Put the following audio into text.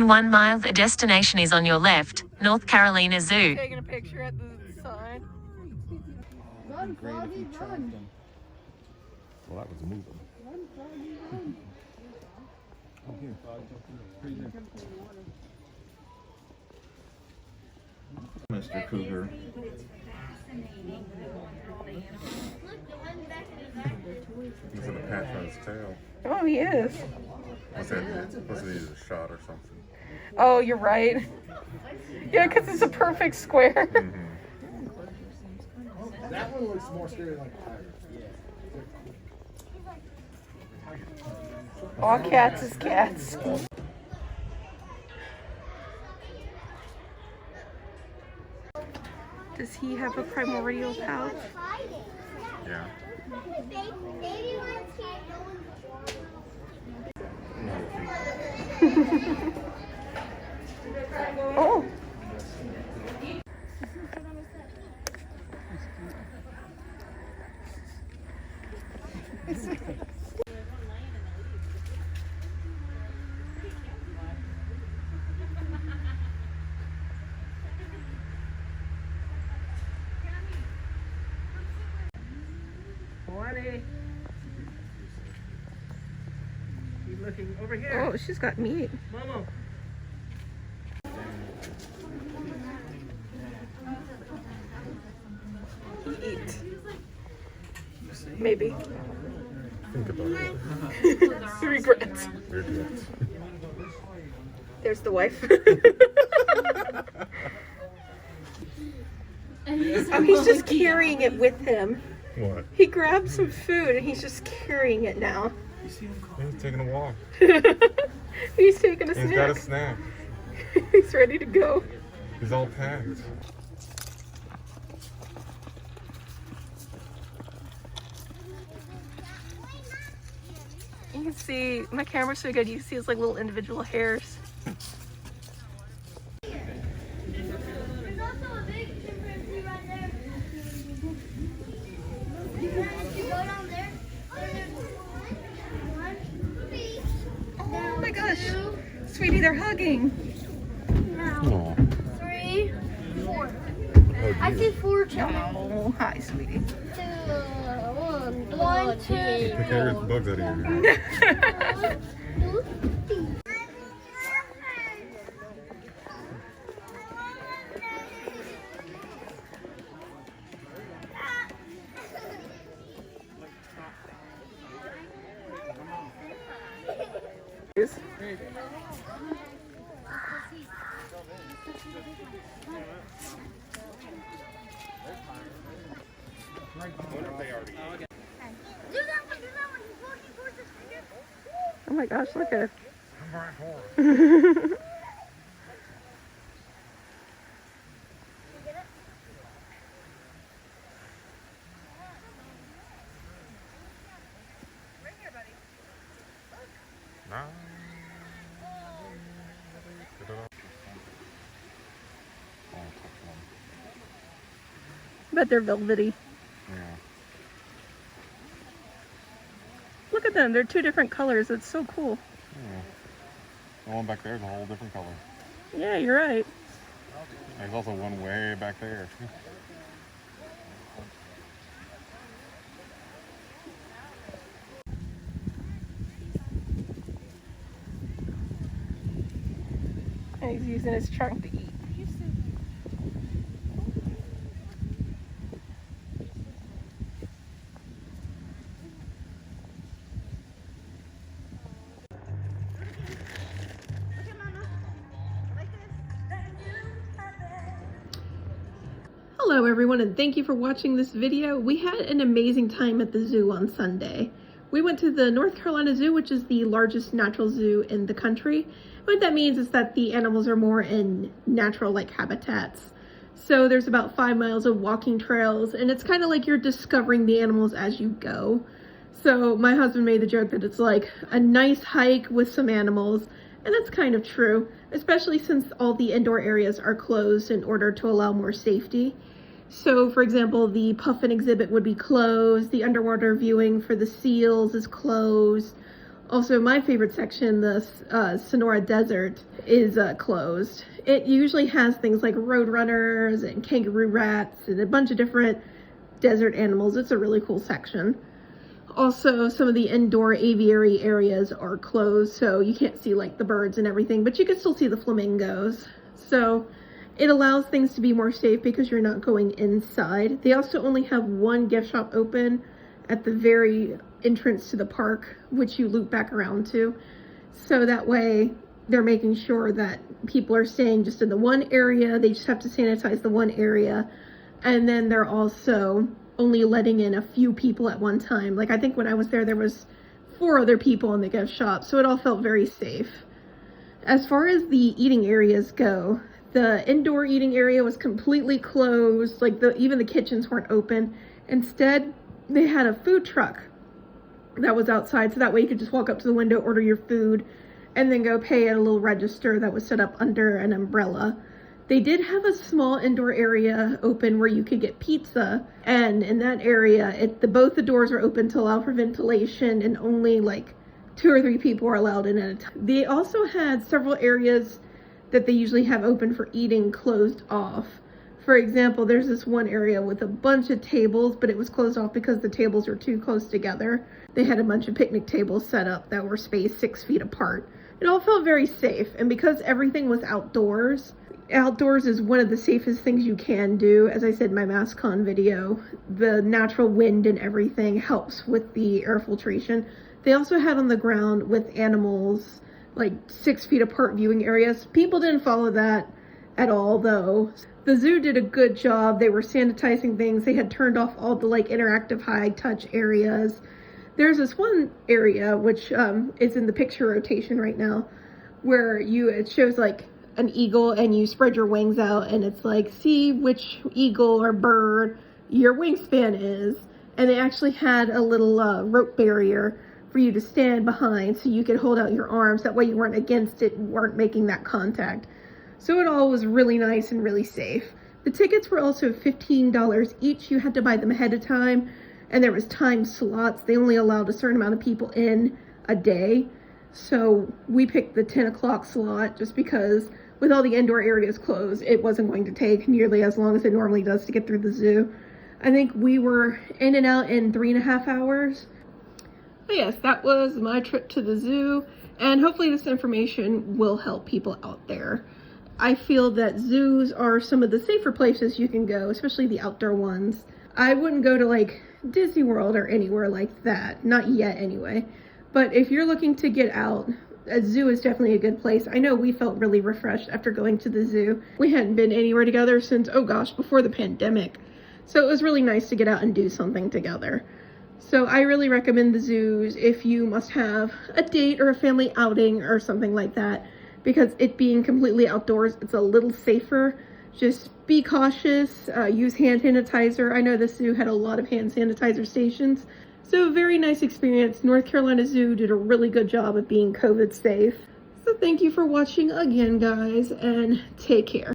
In 1 mile, the destination is on your left, North Carolina Zoo. Taking a picture at the sign. Run, Froggy, run. Well, that was moving. Run, Froggy, run. Oh, here. Mr. Cougar. He's gonna patch on his tail. Oh, he is. What's that? What's it? A shot or something? Oh, you're right. Yeah, because it's a perfect square. Mm-hmm. That one looks more scary like a tiger. All cats is cats. Does he have a primordial pouch? Yeah. Oh. Keep looking over here. Oh, she's got meat. Momo. Eat. Maybe. Think about it. Regrets. Regrets. There's the wife. Oh, he's just carrying it with him. What? He grabbed some food and he's just carrying it now. He's taking a walk. He's taking a He's snack. got a snack. He's ready to go. He's all packed. You can see, my camera's so good, you can see his like little individual hairs. There's also a big chimpanzee right there. If you go down there, Oh my gosh. Sweetie, they're hugging. Aw. 3, 4. Oh, I dear. see 4 children. Oh, hi, sweetie. 1, 2, 3, Take care of the bugs out of here. 2, 3. Oh my gosh, look at it. Nah. Bet they're velvety. Yeah. Look at them, they're two different colors. It's so cool. Yeah. The one back there is a whole different color. Yeah, you're right. There's also one way back there. And he's using his trunk to eat. Hello everyone, and thank you for watching this video. We had an amazing time at the zoo on Sunday. We went to the North Carolina Zoo, which is the largest natural zoo in the country. What that means is that the animals are more in natural-like habitats. So there's about 5 miles of walking trails, and it's kind of like you're discovering the animals as you go. So my husband made the joke that it's like a nice hike with some animals, and that's kind of true, especially since all the indoor areas are closed in order to allow more safety. So, for example, the puffin exhibit would be closed, the underwater viewing for the seals is closed, Also, my favorite section, the Sonora Desert, is closed. It usually has things like roadrunners and kangaroo rats and a bunch of different desert animals. It's a really cool section. Also, some of the indoor aviary areas are closed, so you can't see like the birds and everything, but you can still see the flamingos. So it allows things to be more safe because you're not going inside. They also only have one gift shop open at the very entrance to the park, which you loop back around to. So that way they're making sure that people are staying just in the one area. They just have to sanitize the one area. And then they're also only letting in a few people at one time. Like I think when I was there was 4 other people in the gift shop, so it all felt very safe. As far as the eating areas go, the indoor eating area was completely closed. Like even the kitchens weren't open. Instead, they had a food truck that was outside, so that way you could just walk up to the window, order your food, and then go pay at a little register that was set up under an umbrella. They did have a small indoor area open where you could get pizza, and in that area, both the doors are open to allow for ventilation, and only like 2 or 3 people are allowed in at a time. They also had several areas that they usually have open for eating closed off. For example, there's this one area with a bunch of tables, but it was closed off because the tables were too close together. They had a bunch of picnic tables set up that were spaced 6 feet apart. It all felt very safe, and because everything was outdoors is one of the safest things you can do. As I said in my MaskCon video, the natural wind and everything helps with the air filtration. They also had on the ground with animals, like 6 feet apart viewing areas. People didn't follow that at all though. The zoo did a good job. They were sanitizing things. They had turned off all the like interactive high touch areas. There's this one area, which is in the picture rotation right now, where it shows like an eagle and you spread your wings out and it's like, see which eagle or bird your wingspan is. And they actually had a little rope barrier for you to stand behind so you could hold out your arms. That way you weren't against it, weren't making that contact. So it all was really nice and really safe. The tickets were also $15 each. You had to buy them ahead of time, and there was time slots. They only allowed a certain amount of people in a day. So we picked the 10 o'clock slot just because with all the indoor areas closed, it wasn't going to take nearly as long as it normally does to get through the zoo. I think we were in and out in 3.5 hours. But yes, that was my trip to the zoo, and hopefully this information will help people out there. I feel that zoos are some of the safer places you can go, especially the outdoor ones. I wouldn't go to like Disney World or anywhere like that, not yet anyway. But if you're looking to get out, a zoo is definitely a good place. I know we felt really refreshed after going to the zoo. We hadn't been anywhere together since, oh gosh, before the pandemic. So it was really nice to get out and do something together. So I really recommend the zoos if you must have a date or a family outing or something like that, because it being completely outdoors, it's a little safer. Just be cautious, use hand sanitizer. I know the zoo had a lot of hand sanitizer stations. So a very nice experience. North Carolina Zoo did a really good job of being COVID safe. So thank you for watching again, guys, and take care.